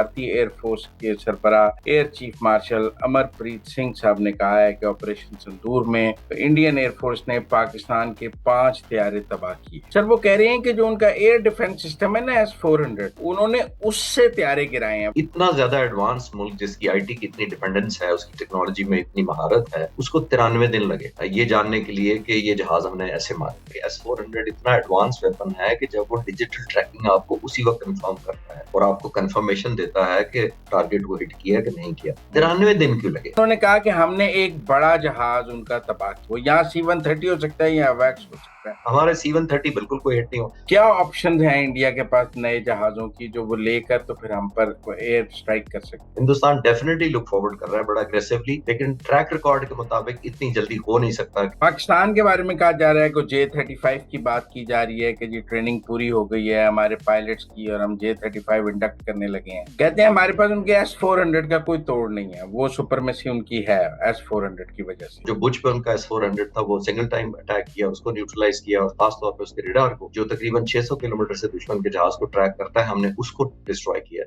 भारतीय एयरफोर्स के सरबराह air chief marshal Amarpreet Singh साहब ने कहा है कि ऑपरेशन संदूर में इंडियन एयरफोर्स ने पाकिस्तान के 5 तैयारे तबाह किए। सर वो कह रहे हैं कि जो उनका एयर डिफेंस सिस्टम है ना S-400, उन्होंने उससे तैयारे गिराए हैं। इतना ज्यादा एडवांस मुल्क जिसकी आईटी की इतनी डिपेंडेंस है, उसकी टेक्नोलॉजी में इतनी महारत है, उसको 93 दिन लगे ये जानने के लिए कि ये जहाज हमने ऐसे मारे। S-400 इतना एडवांस वेपन है कि जब वो डिजिटल ट्रैकिंग आपको उसी वक्त कंफर्म करता है और आपको कंफर्मेशन देता है कि टारगेट को हिट किया कि नहीं किया। 93 दिन क्यों लगे? उन्होंने कहा कि हमने एक बड़ा जहाज उनका तबाह किया। वो यहाँ C-130 हो सकता है या वैक्स हो सकता है। हमारे C-130 बिल्कुल कोई हिट नहीं हो। क्या ऑप्शन है इंडिया के पास नए जहाजों की जो वो लेकर तो फिर हम पर एयर स्ट्राइक कर सकते? हिंदुस्तान डेफिनेटली लुक फॉरवर्ड कर रहा है बड़ा अग्रेसिवली, लेकिन ट्रैक रिकॉर्ड के मुताबिक इतनी जल्दी हो नहीं सकता। पाकिस्तान के बारे में कहा जा रहा है कि J-35 की बात की जा रही है कि जी ट्रेनिंग पूरी हो गई है हमारे पायलट्स की और हम J-35 इंडक्ट करने लगे हैं। कहते हैं हमारे पास उनके S-400 का कोई तोड़ नहीं है, वो सुपरमेसी उनकी है S-400 की वजह से। जो बुच पे उनका S-400 था वो सिंगल टाइम अटैक किया, उसको न्यूट्रलाइज किया और खास तौर पे उसके रडार को, जो तकरीबन 600 किलोमीटर से दुश्मन के जहाज को ट्रैक करता है, हमने उसको डिस्ट्रॉय किया।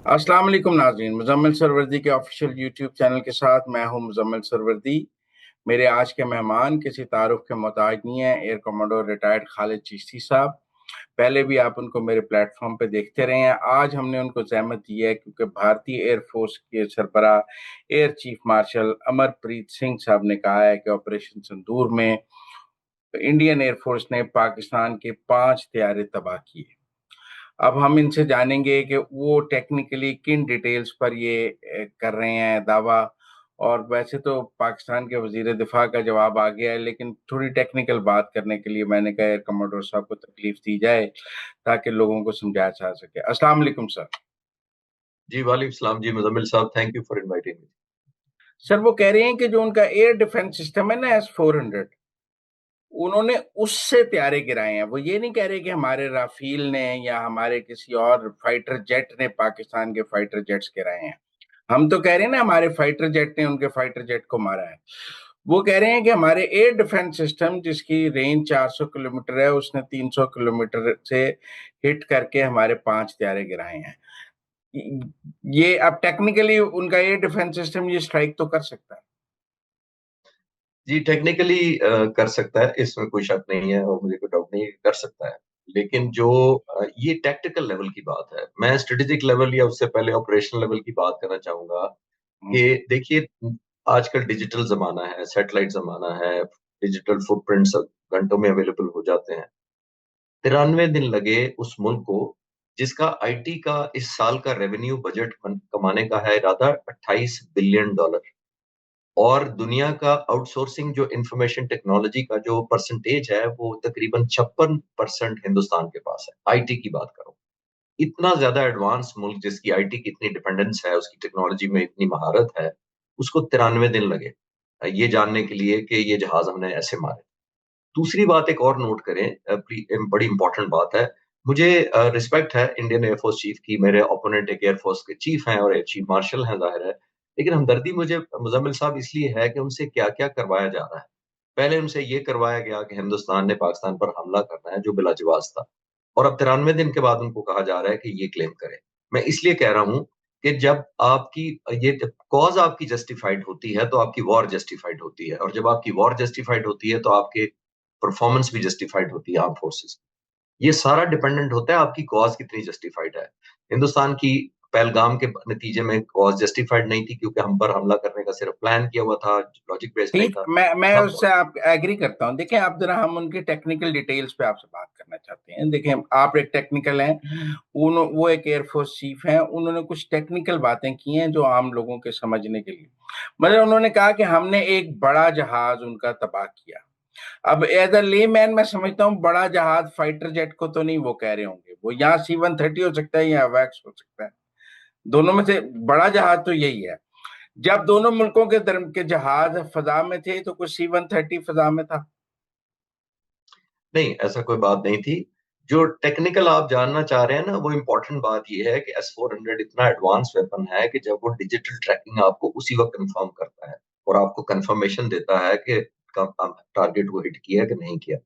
अस्सलाम वालेकुम नाज़रीन, मुज़म्मिल सरवर्दी के ऑफिशियल यूट्यूब चैनल के साथ मैं हूं मुज़म्मिल सरवर्दी। मेरे आज के मेहमान किसी तारुफ के मोहताज नहीं है, air commander retired Khalid Chishti साहब। पहले भी आप उनको मेरे प्लेटफॉर्म पे देखते रहे हैं। आज हमने उनको ज़हमत दी है क्योंकि भारतीय एयरफोर्स के सरबराह air chief marshal Amarpreet Singh साहब ने कहा है कि ऑपरेशन संदूर में इंडियन एयरफोर्स ने पाकिस्तान के 5 तैयारे तबाह किए। अब हम इनसे जानेंगे कि वो टेक्निकली किन डिटेल्स पर ये कर रहे हैं दावा। और वैसे तो पाकिस्तान के वजीर दिफा का जवाब आ गया है, लेकिन थोड़ी टेक्निकल बात करने के लिए मैंने कहा एयर कमांडर साहब को तकलीफ दी जाए ताकि लोगों को समझाया जा सके। अस्सलाम वालेकुम सर। जी वालेकुम सलाम जी मुजम्मिल साहब, thank you for inviting me. Sir वो कह रहे हैं कि जो उनका एयर डिफेंस सिस्टम है ना S-400, उन्होंने उससे तैयारे गिराए हैं। वो ये नहीं कह रहे कि हमारे राफेल ने या हमारे किसी और फाइटर जेट ने पाकिस्तान के फाइटर जेट्स गिराए हैं। हम तो कह रहे हैं ना हमारे फाइटर जेट ने उनके फाइटर जेट को मारा है। वो कह रहे हैं कि हमारे एयर डिफेंस सिस्टम जिसकी रेंज 400 किलोमीटर है, उसने 300 किलोमीटर से हिट करके हमारे 5 तैयारे गिराए हैं। ये अब टेक्निकली उनका एयर डिफेंस सिस्टम ये स्ट्राइक तो कर सकता है। जी टेक्निकली कर सकता है, इसमें कोई शक नहीं है और मुझे कोई डाउट नहीं है कि कर सकता है। लेकिन जो ये टैक्टिकल लेवल की बात है, मैं स्ट्रेटेजिक लेवल या उससे पहले ऑपरेशनल लेवल की बात करना चाहूंगा कि देखिए आजकल डिजिटल जमाना है, सैटेलाइट जमाना है, डिजिटल फुटप्रिंट्स घंटों में अवेलेबल हो जाते हैं। 93 दिन लगे उस मुल्क को जिसका आईटी का इस साल का रेवेन्यू बजट कमाने का है इरादा $28 बिलियन, और दुनिया का आउटसोर्सिंग जो इंफॉर्मेशन टेक्नोलॉजी का जो परसेंटेज है वो तकरीबन 56% हिंदुस्तान के पास है। आईटी की बात करो, इतना ज्यादा एडवांस मुल्क जिसकी आईटी की इतनी डिपेंडेंस है, उसकी टेक्नोलॉजी में इतनी महारत है, उसको 93 दिन लगे ये जानने के लिए कि ये जहाज हमने ऐसे मारे। दूसरी बात एक और नोट करें, बड़ी इंपॉर्टेंट बात है। मुझे रिस्पेक्ट है इंडियन एयरफोर्स चीफ की, मेरे ओपोनेंट एक एयरफोर्स के चीफ हैं और एक चीफ मार्शल हैं, जाहिर है। लेकिन हमदर्दी मुझे मुजम्मिल साहब इसलिए है कि उनसे क्या-क्या करवाया जा रहा है। पहले उनसे ये करवाया गया कि हिंदुस्तान ने पाकिस्तान पर हमला करना है, जो बिलाजवाज़ था, और अब 93 दिन के बाद उनको कहा जा रहा है कि ये क्लेम करें। मैं इसलिए कह रहा हूँ कि जब आपकी ये कॉज़ आपकी जस्टिफाइड होती है, तो आपकी वॉर जस्टिफाइड होती है, और जब आपकी वॉर जस्टिफाइड होती है, तो आपके परफॉर्मेंस भी जस्टिफाइड होती है आर्म फोर्सेस। ये सारा डिपेंडेंट होता है आपकी कॉज कितनी जस्टिफाइड है। हिंदुस्तान की पहलगाम के नतीजे में कॉज जस्टिफाइड नहीं थी क्योंकि हम पर हमला करने का सिर्फ प्लान किया हुआ था, लॉजिक बेस्ड नहीं ठीक, था। मैं हम उससे आप एग्री करता हूँ। देखिए आप जरा हम उनकी टेक्निकल डिटेल्स पे आपसे बात करना चाहते हैं। देखिए आप एक टेक्निकल हैं, वो एक एयरफोर्स चीफ हैं, उन्होंने कुछ टेक्निकल बातें की हैं जो आम लोगों के समझने के लिए, मतलब उन्होंने कहा कि हमने एक बड़ा जहाज उनका तबाह किया। अब एज अ लेमैन मैं समझता हूँ बड़ा जहाज फाइटर जेट को तो नहीं वो कह रहे होंगे, वो यहाँ C-130 हो सकता है या वैक्स हो सकता है, दोनों में से बड़ा जहाज तो यही है। जब दोनों मुल्कों के धर्म के जहाज फजा में थे तो कुछ C-130 फजा में था। नहीं, ऐसा कोई बात नहीं थी। जो टेक्निकल आप जानना चाह रहे हैं ना, वो इम्पोर्टेंट बात ये है कि S-400 इतना एडवांस वेपन है कि जब वो डिजिटल ट्रैकिंग आपको उसी वक्त कंफर्म करता है और आपको कंफर्मेशन देता है कि टारगेट को हिट किया कि नहीं किया।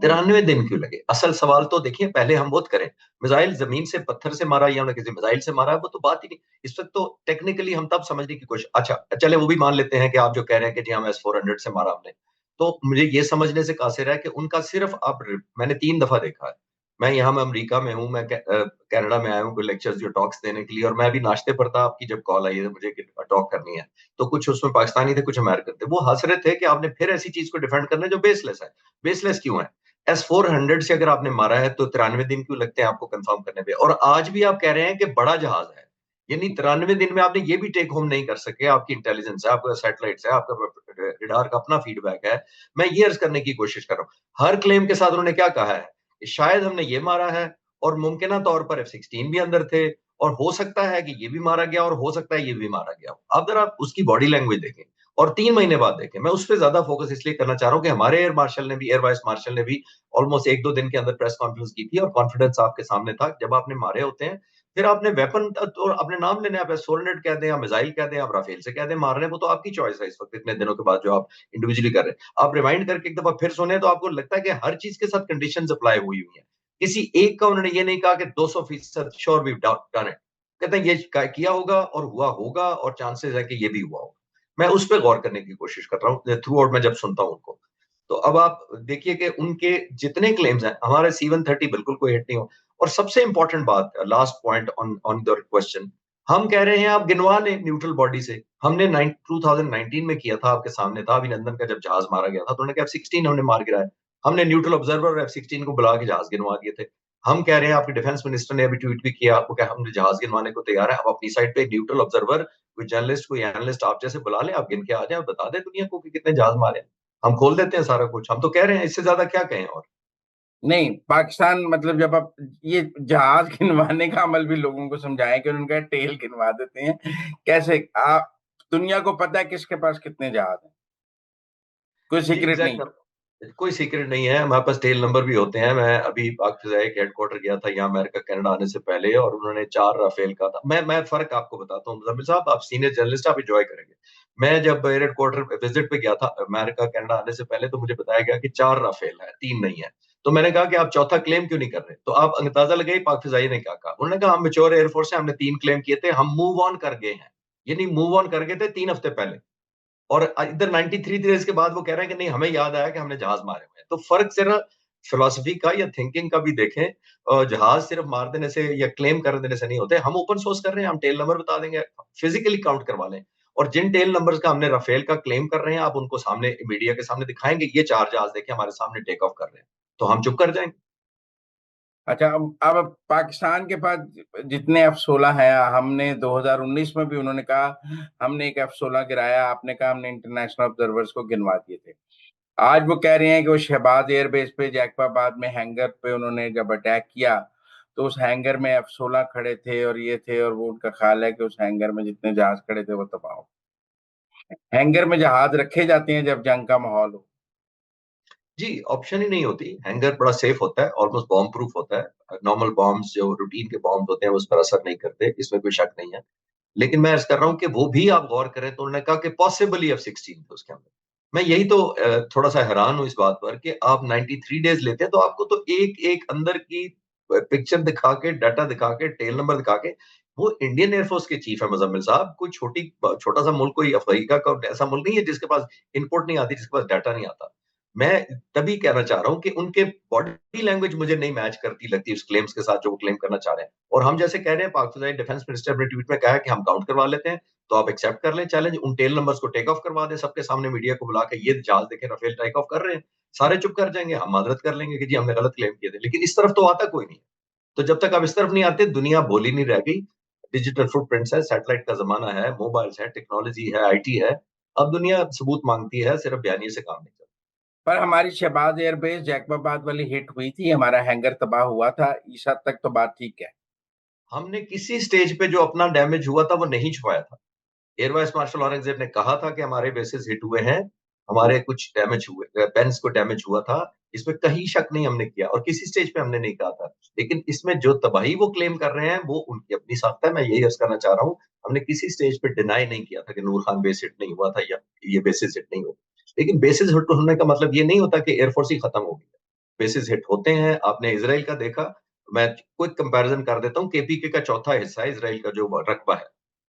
93 दिन क्यों लगे? असल सवाल तो देखिए, पहले हम बहुत करें, मिसाइल जमीन से पत्थर से मारा या उन्हें किसी मिसाइल से मारा, वो तो बात ही नहीं। इस वक्त तो टेक्निकली हम तब समझने की कोशिश, अच्छा चले वो भी मान लेते हैं कि आप जो कह रहे हैं कि जी हम S-400 से मारा हमने, तो मुझे ये समझने से कासिर है कि उनका सिर्फ अब मैंने 3 दफा देखा है। मैं अमेरिका में हूँ, कनाडा में आया हूँ कोई लेक्चर्स जो टॉक्स देने के लिए, और मैं अभी नाश्ते पर था, आपकी जब कॉल आई है मुझे टॉक करनी है, तो कुछ उसमें पाकिस्तानी थे, कुछ अमेरिकन थे, वो हंस रहे थे कि आपने फिर ऐसी चीज को डिफेंड करना है जो बेसलेस है। बेसलेस क्यों है? S-400 से अगर आपने मारा है तो 93 दिन क्यों लगते हैं आपको कंफर्म करने पे? और आज भी आप कह रहे हैं कि बड़ा जहाज है, यानी 93 दिन में आपने ये भी टेक होम नहीं कर सके, आपकी इंटेलिजेंस है, आपका सैटेलाइट्स है, आपका रडार का अपना फीडबैक है। मैं ये अर्ज करने की कोशिश कर रहा हूँ, हर क्लेम के साथ उन्होंने क्या कहा है, शायद हमने ये मारा है, और मुमकिन तौर पर F-16 भी अंदर थे, और हो सकता है कि ये भी मारा गया, और हो सकता है ये भी मारा गया। अब जरा उसकी बॉडी लैंग्वेज देखें और 3 महीने बाद देखें। मैं उस पर ज्यादा फोकस इसलिए करना चाह रहा हूँ कि हमारे एयर वाइस मार्शल ने भी ऑलमोस्ट 1-2 दिन के अंदर प्रेस कॉन्फ्रेंस की थी, और कॉन्फिडेंस आपके सामने था। जब आपने मारे होते हैं, फिर आपने वेपन तो अपने नाम लेने, आप S-400 कह दें या मिसाइल कह दें, आप राफेल से कह दें, मार रहे हैं, वो तो आपकी चॉइस है इस वक्त इतने दिनों के बाद जो आप इंडिविजुअली कर रहे हैं। आप रिमाइंड करके एक दफा फिर सुने तो आपको लगता है कि हर चीज के साथ कंडीशन अप्लाई हुई हुई है। किसी एक का उन्होंने ये नहीं कहा कि 200% श्योर वी डन इट। कहते हैं ये किया होगा और हुआ होगा, और चांसेस है कि ये भी हुआ होगा। मैं उस पर गौर करने की कोशिश कर रहा हूँ थ्रू आउट, मैं जब सुनता हूँ उनको। तो अब आप देखिए कि उनके जितने क्लेम्स हैं, हमारे C-130 बिल्कुल कोई हिट नहीं हो। और सबसे इंपॉर्टेंट बात, last point on on the question, हम कह रहे हैं आप गिनवा लें न्यूट्रल बॉडी से। हमने 2019 में किया था, आपके सामने था, अभिनंदन का जब जहाज मारा गया था तो उन्होंने कहा F-16 हमने मार गिराया। हमने न्यूट्रल ऑब्जर्वर और F-16 को बुला के जहाज गिनवा दिए थे। हम कह रहे हैं, आपके डिफेंस मिनिस्टर ने अभी ट्वीट भी किया, आपको क्या हमने जहाज गिनवाने को तैयार है। अब अपनी साइड पे न्यूट्रल ऑब्जर्वर, कोई जर्नलिस्ट, कोई एनालिस्ट आप जैसे बुला लें, आप गिन के आ जाए और बता दें दुनिया को कि कितने जहाज मारे हैं। हम खोल देते हैं सारा कुछ, हम तो कह रहे हैं, इससे ज्यादा क्या कहें और। नहीं, पाकिस्तान मतलब जब आप ये जहाज गिनवाने का अमल भी लोगों को समझाएं कि उनका टेल गिनवा देते हैं, कैसे आप, दुनिया को पता है किसके पास कितने जहाज हैं, कोई जी सीक्रेट नहीं। एग्जैक्ट, कोई सीक्रेट नहीं है, हमारे पास टेल नंबर भी होते हैं। मैं अभी पाक फिजाई के हेडक्वार्टर गया था यहाँ अमेरिका कनाडा आने से पहले, और उन्होंने 4 राफेल का था। मैं फर्क आपको बताता हूँ मुजम्मिल साहब, आप सीनियर जर्नलिस्ट, आप एंजॉय करेंगे। मैं जब एयर हेडक्वार्टर विजिट पे गया था अमेरिका कनाडा आने से पहले, तो मुझे बताया गया कि 4 राफेल है, 3 नहीं है। तो मैंने कहा कि आप चौथा क्लेम क्यों नहीं कर रहे? तो आप अंदाजा लगाइए पाक फिजाई ने क्या कहा। उन्होंने कहा हम मेच्योर एयरफोर्स है, हमने 3 क्लेम किए थे, हम मूव ऑन कर गए हैं। यानी मूव ऑन कर गए थे 3 हफ्ते पहले। और इधर 93 डेज के बाद वो कह रहे हैं कि नहीं, हमें याद आया कि हमने जहाज मारे हुए हैं। तो फर्क सिर्फ फिलोसफी का या थिंकिंग का भी देखें। जहाज सिर्फ मार देने से या क्लेम कर देने से नहीं होते। हम ओपन सोर्स कर रहे हैं, हम टेल नंबर बता देंगे, फिजिकली काउंट करवा लें। और जिन टेल नंबर्स का हमने राफेल का क्लेम कर रहे हैं, आप उनको सामने मीडिया के सामने दिखाएंगे, ये 4 जहाज देखे हमारे सामने टेक ऑफ कर रहे हैं, तो हम चुप कर जाएंगे। अच्छा, अब पाकिस्तान के पास जितने F-16 हैं, हमने 2019 में भी उन्होंने कहा हमने एक F-16 गिराया, आपने कहा हमने इंटरनेशनल ऑब्जर्वर्स को गिनवा दिए थे। आज वो कह रहे हैं कि वो शहबाज एयरबेस पे जैकबाबाद में हैंगर पे उन्होंने जब अटैक किया तो उस हैंगर में F-16 खड़े थे और ये थे, और वो उनका ख्याल है कि उस हैंगर में जितने जहाज खड़े थे वो तबाह हो। हैंगर में जहाज रखे जाते हैं जब जंग का माहौल हो। जी, ऑप्शन ही नहीं होती। हैंगर बड़ा सेफ होता है, ऑलमोस्ट बॉम्ब प्रूफ होता है। नॉर्मल बॉम्ब्स जो रूटीन के बॉम्ब होते हैं उस पर असर नहीं करते, इसमें कोई शक नहीं है। लेकिन मैं अर्ज कर रहा हूँ कि वो भी आप गौर करें तो उन्होंने कहा कि पॉसिबली F-16 थे उसके अंदर। मैं यही तो थोड़ा सा हैरान हूं इस बात पर कि आप 93 डेज लेते हैं तो आपको तो एक एक अंदर की पिक्चर दिखा के, डाटा दिखा के, टेल नंबर दिखा के। वो इंडियन एयरफोर्स के चीफ है मुजम्मिल साहब, कोई छोटा सा मुल्क, कोई अफ्रीका का ऐसा मुल्क नहीं है जिसके पास इनपुट नहीं आती, जिसके पास डाटा नहीं आता। मैं तभी कहना चाह रहा हूँ कि उनके बॉडी लैंग्वेज मुझे नहीं मैच करती लगती उस क्लेम्स के साथ जो वो क्लेम करना चाह रहे हैं। और हम जैसे कह रहे हैं, पाकिस्तानी डिफेंस मिनिस्टर ने ट्वीट में कहा है कि हम काउंट करवा लेते हैं, तो आप एक्सेप्ट कर लें चैलेंज, उन टेल नंबर्स को टेक ऑफ करवा दें सबके सामने, मीडिया को बुला के ये जहाज देखें राफेल टेक ऑफ कर रहे हैं। सारे चुप कर जाएंगे, हम मादरत कर लेंगे कि जी हमने गलत क्लेम किए थे। लेकिन इस तरफ तो आता कोई नहीं। तो जब तक आप इस तरफ नहीं आते, दुनिया भोली नहीं रह गई। डिजिटल फुटप्रिंट्स है, सैटेलाइट का जमाना है, मोबाइल्स है, टेक्नोलॉजी है, IT है। अब दुनिया सबूत मांगती है, सिर्फ बयानिए से काम नहीं चलता। पर हमारी शहबाज एयरबेस जैकबाबाद वाली हिट हुई थी, हमारा हैंगर तबाह हुआ था, इस हद तक तो बात ठीक है। हमने किसी स्टेज पे जो अपना डैमेज हुआ था वो नहीं छुपाया था। एयर वाइस मार्शल औरंगजेब ने कहा था कि हमारे बेसिस हिट हुए हैं, हमारे कुछ डैमेज हुए, पेन्स को डैमेज हुआ था। इसमें कहीं शक नहीं हमने किया, और किसी स्टेज पे हमने नहीं कहा था। लेकिन इसमें जो तबाही वो क्लेम कर रहे हैं वो उनकी अपनी साख्त है, मैं यही अर्ज करना चाह रहा हूँ। हमने किसी स्टेज पे डिनाई नहीं किया था कि नूर खान बेस हिट नहीं हुआ था या ये बेसिस हिट नहीं हुआ। लेकिन बेसिस हिट होने का मतलब ये नहीं होता कि एयरफोर्स ही खत्म हो गई। बेसिस हिट होते हैं। आपने इसराइल का देखा, मैं क्विक कंपैरिजन कर देता हूँ, केपीके का चौथा हिस्सा है इसराइल का जो रकबा है,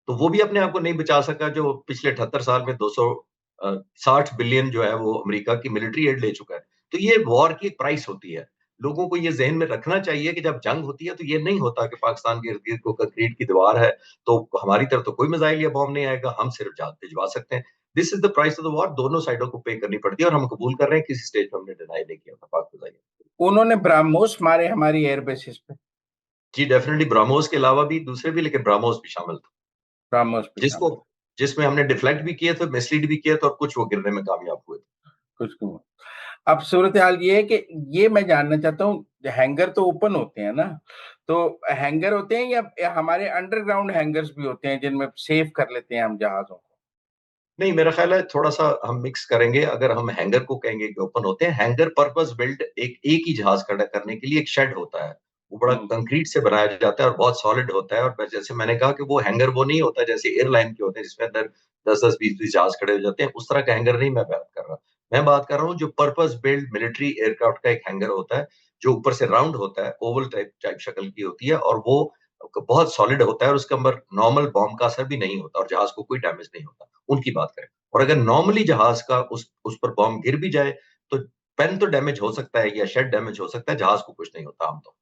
तो वो भी अपने आप को नहीं बचा सका, जो पिछले 78 साल में 260 बिलियन जो है वो अमेरिका की मिलिट्री एड ले चुका है। तो ये वॉर की एक प्राइस होती है। लोगों को ये ज़हन में रखना चाहिए कि जब जंग होती है तो ये नहीं होता कि पाकिस्तान के इर्द-गिर्द को कंक्रीट की दीवार है, तो हमारी तरफ तो कोई मिसाइल या बॉम्ब नहीं आएगा, हम सिर्फ जहाज भिजवा सकते हैं। This is the price of the war, दोनों साइडों को पे करनी पड़ती है और हम कबूल कर रहे हैं, किसी स्टेज पे हमने डिनाई नहीं किया था पाक मिसाइल। उन्होंने ब्रह्मोस मारे हमारी एयर बेसिस पे। जी, डेफिनिटली ब्रह्मोस के अलावा भी दूसरे भी, लेकिन ब्रह्मोस भी शामिल था। ब्रह्मोस पे जिसको शामिल। जिसमें हमने डिफ्लेक्ट भी किए थे, मिसलीड भी किए थे और कुछ वो गिरने में कामयाब हुए थे। कुछ नहीं। अब सूरत हाल ये है कि ये मैं जानना चाहता हूँ, हैंगर तो ओपन होते हैं ना, तो हैंगर होते हैं या हमारे अंडरग्राउंड हैंगर्स भी होते हैं जिनमें सेव कर लेते हैं हम जहाजों को? नहीं, मेरा ख्याल है थोड़ा-सा हम मिक्स करेंगे। अगर हम हैंगर को कहेंगे कि ओपन होते हैं, हैंगर पर्पस बिल्ट एक ही जहाज खड़ा करने के लिए एक शेड होता है। वो बड़ा हम्म। कंक्रीट से बनाया जाता है और बहुत सॉलिड होता है, और जैसे मैंने कहा कि वो हैंगर वो नहीं होता जैसे एयरलाइन के होते हैं जिसमें अंदर 10-10, 20-20 जहाज खड़े हो जाते हैं, उस तरह का हैंगर नहीं मैं बात कर रहा। मैं बात कर रहा हूँ जो पर्पस बिल्ट मिलिट्री एयरक्राफ्ट का एक हैंगर होता है, जो ऊपर से राउंड होता है, ओवल टाइप टाइप शक्ल की होती है, और वो बहुत सॉलिड होता है और उसके अंदर नॉर्मल बॉम्ब का असर भी नहीं होता और जहाज को कोई डैमेज नहीं होता। उनकी बात करें। और अगर नॉर्मली जहाज का उस पर बॉम्ब गिर भी जाए, तो पेन तो डैमेज हो सकता है या शेड डैमेज हो सकता है, जहाज को कुछ नहीं होता आमतौर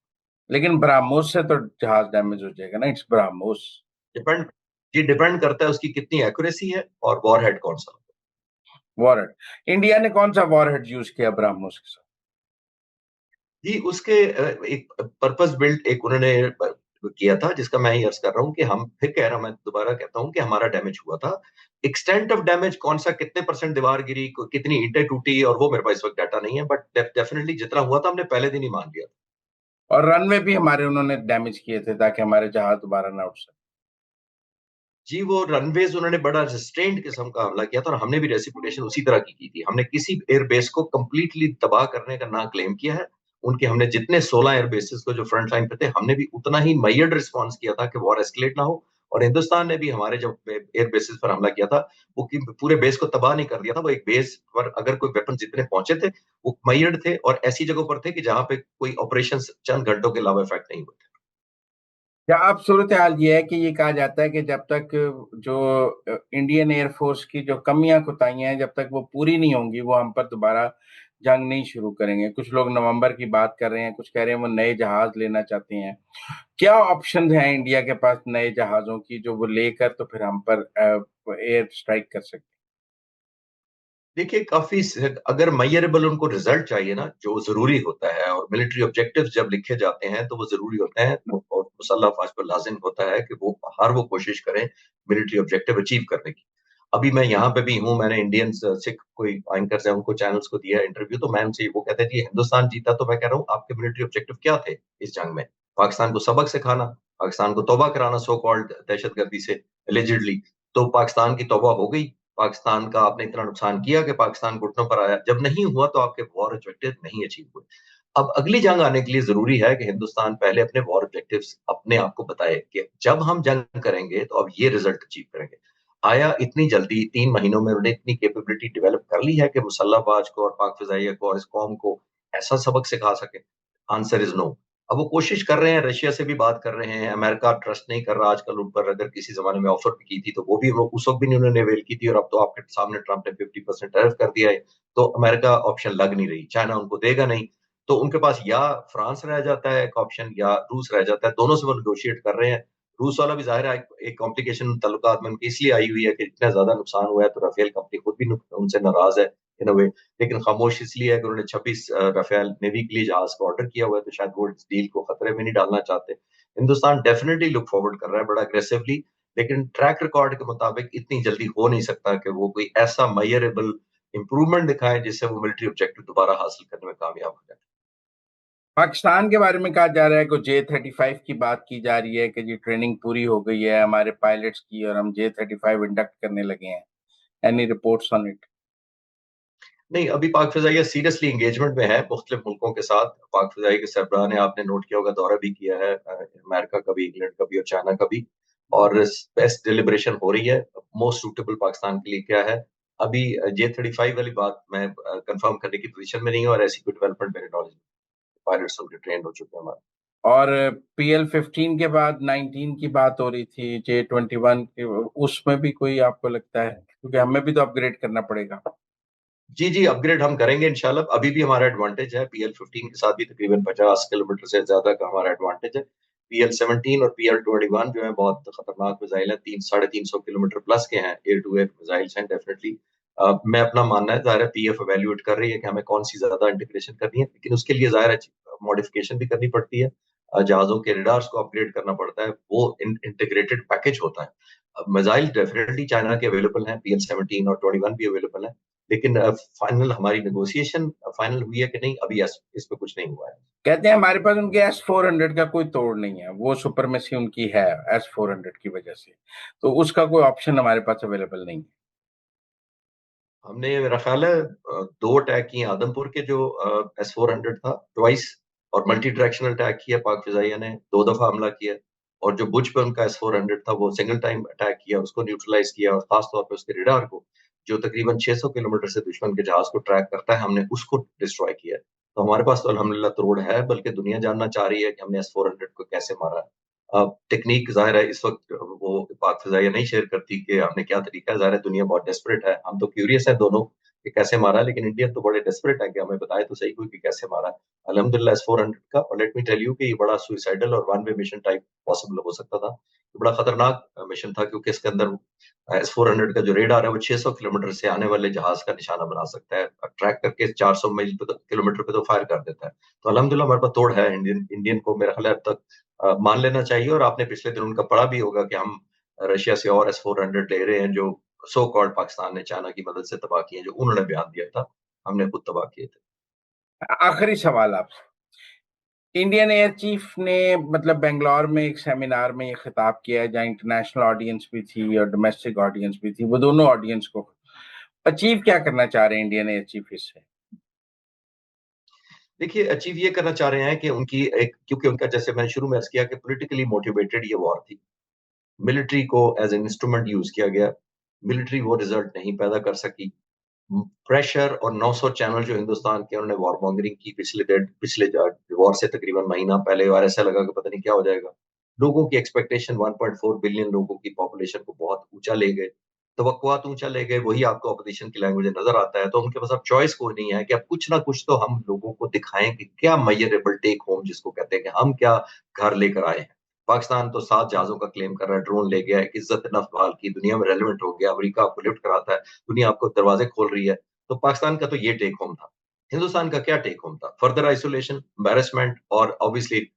लेकिन ब्रह्मोस से तो जहाज डैमेज हो जाएगा ना, इट्स ब्रह्मोस। डिपेंड ये डिपेंड करता है उसकी कितनी एक्यूरेसी है और वॉरहेड कौन सा। वॉरहेड, इंडिया ने कौन सा वॉरहेड यूज किया ब्रह्मोस के साथ? जी, उसके एक पर्पस बिल्ट एक उन्होंने किया था, जिसका मैं ये अर्ज़ कर रहा हूँ कि हम फिर कह रहा हूँ, मैं दोबारा कहता हूँ कि हमारा डैमेज हुआ था। एक्सटेंट ऑफ डैमेज कौन-सा, कितने परसेंट दीवार गिरी, कितनी ईंटें टूटी, और वो मेरे पास इस वक़्त डाटा नहीं है, बट डेफिनिटली जितना हुआ था हमने पहले दिन ही मान लिया। और रनवे भी हमारे उन्होंने डैमेज किए थे ताकि हमारे जहाज दोबारा ना उठ सके। जी, वो रनवेज़ उन्होंने बड़ा रिस्ट्रेंट किस्म का हमला किया था और हमने भी रेसिप्रोकेशन उसी तरह की थी। हमने किसी एयर बेस को कंप्लीटली तबाह करने का ना क्लेम किया है। उनके हमने जितने 16 एयर बेसेस को जो फ्रंट लाइन पे थे, हमने भी उतना ही मेजर्ड रिस्पॉन्स किया था कि वॉर एस्केलेट ना हो, और हिंदुस्तान ने भी हमारे जब एयर बेसेस पर हमला किया था, वो कि पूरे बेस को तबाह नहीं कर दिया था। वो एक बेस पर अगर कोई वेपन जितने पहुँचे थे, वो मेजर्ड थे और ऐसी जगहों पर थे कि जहाँ पे कोई ऑपरेशंस चंद घंटों के अलावा इफेक्ट नहीं हुए थे। क्या अब सूरत हाल ये है कि ये कहा जाता है कि जब तक जो इंडियन एयरफोर्स की जो कमियां कुताहियां हैं, जब तक वो पूरी नहीं होंगी, वो हम पर दोबारा जंग नहीं शुरू करेंगे। कुछ लोग नवंबर की बात कर रहे हैं, कुछ कह रहे हैं वो नए जहाज लेना चाहते हैं। क्या ऑप्शन हैं इंडिया के पास नए जहाजों की जो वो लेकर तो फिर हम पर एयर स्ट्राइक कर सकते देखिए, काफ़ी स अगर मेजरेबल उनको रिज़ल्ट चाहिए ना, जो ज़रूरी होता है, और मिलिट्री ऑब्जेक्टिव्स जब लिखे जाते हैं, तो वो ज़रूरी होते हैं, और मुसल्लह अफ़वाज पर लाज़िम होता है कि वो कोशिश करें मिलिट्री ऑब्जेक्टिव अचीव करने की। अभी मैं यहाँ पे भी हूँ, मैंने इंडियंस सिख कोई एंकर्स हैं, उनको चैनल्स को दिया इंटरव्यू, तो मैं उनसे वो कहते हैं जी हिंदुस्तान जीता, तो मैं कह रहा हूँ आपके मिलिट्री ऑब्जेक्टिव क्या थे इस जंग में? पाकिस्तान को सबक सिखाना, पाकिस्तान को तौबा कराना सो कॉल्ड दहशतगर्दी से एलिजेडली, तो पाकिस्तान की तौबा हो गई। पाकिस्तान का आपने इतना नुकसान किया कि पाकिस्तान घुटनों पर आया। जब नहीं हुआ तो आपके वॉर ऑब्जेक्टिव नहीं अचीव हुए। अब अगली जंग आने के लिए ज़रूरी है कि हिंदुस्तान पहले अपने वॉर ऑब्जेक्टिव्स अपने आप को बताए कि जब हम जंग करेंगे तो अब ये रिज़ल्ट अचीव करेंगे। आया इतनी जल्दी 3 महीनों में उन्होंने इतनी कैपेबिलिटी डेवलप कर ली है कि मुसल्लाबाज को और पाक फ़िज़ाइया को और इस कौम को ऐसा सबक सिखा सकें? Answer is no. अब वो कोशिश कर रहे हैं, रशिया से भी बात कर रहे हैं, अमेरिका ट्रस्ट नहीं कर रहा आजकल उन पर, अगर किसी ज़माने में ऑफ़र भी की थी, तो वो भी वो उस वक़्त भी नहीं उन्होंने अवेल की थी, और अब तो आपके सामने ट्रम्प ने 50% टैरिफ कर दिया है, तो अमेरिका ऑप्शन लग नहीं रही, चाइना उनको देगा नहीं। तो उनके पास या फ्रांस रह जाता है एक ऑप्शन, या रूस रह जाता है, दोनों से वो नेगोशिएट कर रहे हैं। रूस वाला भी ज़ाहिर है एक एक कॉम्प्लिकेशन ताल्लुकात में उनकी इसलिए आई हुई है कि इतना ज़्यादा नुकसान हुआ है, तो राफ़ेल कंपनी खुद भी उनसे नाराज़ है इन अ वे। लेकिन खामोश इसलिए है कि उन्होंने 26 राफ़ेल नेवी के लिए जहाज़ का ऑर्डर किया हुआ है, तो शायद वो इस डील को खतरे में नहीं डालना चाहते। हिंदुस्तान डेफिनिटली लुक फॉरवर्ड कर रहा है बड़ा अग्रेसिवली, लेकिन ट्रैक रिकॉर्ड के मुताबिक इतनी जल्दी हो नहीं सकता कि वो कोई ऐसा मेजरेबल इम्प्रूवमेंट दिखाएँ जिससे वो मिलिट्री ऑब्जेक्टिव दोबारा हासिल करने में कामयाब हो जाए। हैं। पाकिस्तान के बारे में कहा जा रहा है कि J-35 की बात की जा रही है कि जी ट्रेनिंग पूरी हो गई है हमारे पायलट्स की और हम J-35 इंडक्ट करने लगे हैं। Any reports on it? नहीं, अभी पाक फ़िज़ाइया सीरियसली एंगेजमेंट में है मुख्तलिफ मुल्कों के साथ। पाक फ़िज़ाइया के सरबराह ने, आपने नोट किया होगा, दौरा भी किया है अमेरिका का भी, इंग्लैंड का भी और चाइना का भी, और बेस्ट डिलिब्रेशन हो रही है, मोस्ट सूटेबल पाकिस्तान के लिए क्या है। अभी J-35 वाली बात मैं कंफर्म करने की पोज़ीशन में नहीं हूँ और ऐसी कोई डेवलपमेंट मेरे नॉलेज में पायलट्स उनके ट्रेन हो चुके हैं हमारे। और PL-15 के बाद 19 की बात हो रही थी, J-21 के, उसमें भी कोई आपको लगता है, क्योंकि हमें भी तो अपग्रेड करना पड़ेगा। जी जी, अपग्रेड हम करेंगे इंशाल्लाह। अभी भी हमारा एडवांटेज है, PL-15 के साथ भी तकरीबन 50 किलोमीटर से ज्यादा का हमारा एडवांटेज है। PL-17 और PL-21 जो है बहुत खतरनाक मिसाइल है, 300-350 किलोमीटर प्लस के हैं, एयर टू एयर मिसाइल्स हैं डेफिनेटली। मैं अपना मानना है, जाहिर है PF एवेल्युएट कर रही है कि हमें कौन सी ज्यादा इंटीग्रेशन करनी है, लेकिन उसके लिए जाहिर है मॉडिफिकेशन भी करनी पड़ती है। जहाजों के रडार्स को अपग्रेड करना पड़ता है, वो इंटीग्रेटेड पैकेज होता है। मिसाइल डेफिनेटली चाइना के अवेलेबल हैं, PL-17 और 21 भी अवेलेबल है, लेकिन फाइनल हमारी नेगोशिएशन फाइनल हुई है कि नहीं, अभी इस पे कुछ नहीं हुआ है। कहते हैं हमारे पास उनके S-400 का कोई तोड़ नहीं है, वो सुपरमेसी उनकी है S-400 की वजह से, तो उसका कोई ऑप्शन हमारे पास अवेलेबल नहीं है। हमने मेरा ख्याल है दो अटैक किए आदमपुर के, जो S-400 था ट्वाइस, और मल्टी डायरेक्शनल अटैक किया पाक फिजाइया ने, 2 दफा हमला किया। और जो बुज पे उनका S-400 था वो सिंगल टाइम अटैक किया, उसको न्यूट्रलाइज किया, और खास तौर पे उसके रडार को, जो तकरीबन 600 किलोमीटर से दुश्मन के जहाज को ट्रैक करता है, हमने उसको डिस्ट्रॉय किया। तो हमारे पास तो अल्हम्दुलिल्लाह तोड़ है, बल्कि दुनिया जानना चाह रही है कि हमने S-400 को कैसे मारा। टेक्निक जाहिर है इस वक्त वो पाक फ़िज़ाइया नहीं शेयर करती कि हमने क्या तरीका है, ज़ाहिर है दुनिया बहुत डेस्परेट है, हम तो क्यूरियस हैं दोनों कि कैसे मारा, लेकिन इंडियन तो बड़े डेस्परेट हैं कि हमें बताए तो सही कोई कि कैसे मारा। अल्हम्दुलिल्लाह S-400 का, और लेट मी टेल यू कि ये बड़ा सुइसाइडल और one way mission type possible हो सकता था। ये बड़ा खतरनाक मिशन था, क्योंकि इसके अंदर S-400 का जो रेडार है वो 600 किलोमीटर से आने वाले जहाज का निशाना बना सकता है, ट्रैक करके 400 मील पे तो किलोमीटर पे तो फायर कर देता है। तो अल्हम्दुलिल्लाह हमारे पास तोड़ है, इंडियन को मेरा ख्याल है अब तक मान लेना चाहिए। और आपने पिछले दिन उनका पढ़ा भी होगा कि हम रशिया से और S-400 ले रहे हैं, जो सो कॉल्ड पाकिस्तान ने चाइना की मदद से तबाह किए, जो उन्होंने बयान दिया था, हमने खुद तबाह किए थे। आखिरी सवाल आपसे, इंडियन एयर चीफ ने मतलब बेंगलोर में एक सेमिनार में ये खिताब किया है, जहाँ इंटरनेशनल ऑडियंस भी थी और डोमेस्टिक ऑडियंस भी थी, वो दोनों ऑडियंस को अचीव क्या करना चाह रहे हैं इंडियन एयर चीफ इससे? देखिए, अचीव ये करना चाह रहे हैं कि उनकी एक, क्योंकि उनका जैसे मैंने शुरू में अर्ज़ किया कि पॉलिटिकली मोटिवेटेड ये वॉर थी। मिलिट्री को एज़ एन इंस्ट्रूमेंट यूज़ किया गया। मिलिट्री वो रिज़ल्ट नहीं पैदा कर सकी। प्रेशर और 900 चैनल जो हिंदुस्तान के, उन्होंने वॉर मॉन्गरिंग की पिछले वॉर से तकरीबन महीना पहले, और ऐसा लगा कि पता नहीं क्या हो जाएगा। लोगों की एक्सपेक्टेशन 1.4 बिलियन लोगों की पॉपुलेशन को बहुत ऊँचा ले गए। तवक्कुआत ऊँचा ले गए, वही आपको ऑपोज़िशन की लैंग्वेज में नज़र आता है। तो उनके पास अब चॉइस कोई नहीं है कि अब कुछ ना कुछ तो हम लोगों को दिखाएँ कि क्या मेजरेबल टेक होम जिसको कहते हैं, कि हम क्या घर लेकर आए हैं। पाकिस्तान तो 7 जहाज़ों का क्लेम कर रहा है, ड्रोन ले गया है, इज़्ज़त नफ़्स बहाल की, दुनिया में रेलेवेंट हो गया, अमेरिका आपको लिफ्ट कराता है, दुनिया आपको दरवाज़े खोल रही है। तो पाकिस्तान का तो ये टेक होम था। हिंदुस्तान का क्या टेक होम था? फर्दर आइसोलेशन, एम्बैरेसमेंट, और obviously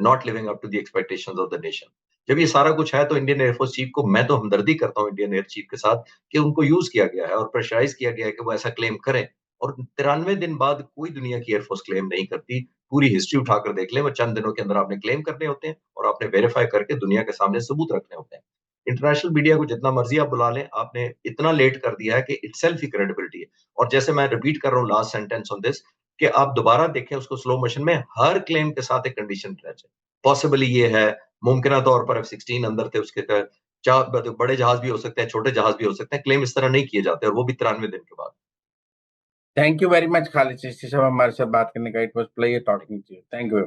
not living up to the expectations of the nation. जब ये सारा कुछ है, तो इंडियन एयर फोर्स चीफ को मैं तो हमदर्दी करता हूँ इंडियन एयर चीफ के साथ, कि उनको यूज़ किया गया है और प्रेशराइज़ किया गया है कि वो ऐसा क्लेम करें। और 93 दिन बाद कोई दुनिया की एयर फोर्स क्लेम नहीं करती। पूरी हिस्ट्री उठाकर देख लें, वो चंद दिनों के अंदर आपने क्लेम करने होते हैं, और आपने वेरीफाई करके दुनिया के सामने सबूत रखने होते हैं। इंटरनेशनल मीडिया को जितना मर्ज़ी आप बुला लें, आपने इतना लेट कर दिया है कि इटसेल्फ ही क्रेडिबिलिटी है। और जैसे मैं रिपीट कर रहा हूँ लास्ट सेंटेंस ऑन दिस, कि आप दोबारा देखें उसको स्लो मोशन में, हर क्लेम के साथ एक कंडीशन अटैच है। पॉसिबली ये है, मुमकिना तौर पर F-16 अंदर थे उसके तहत, बड़े जहाज भी हो सकते हैं, छोटे जहाज भी हो सकते हैं। क्लेम इस तरह नहीं किए जाते, और वो भी 93 दिन के बाद। Thank you very much Khalid Chishti sahab, हमारे साथ बात करने का। It was player talking to you. Thank you.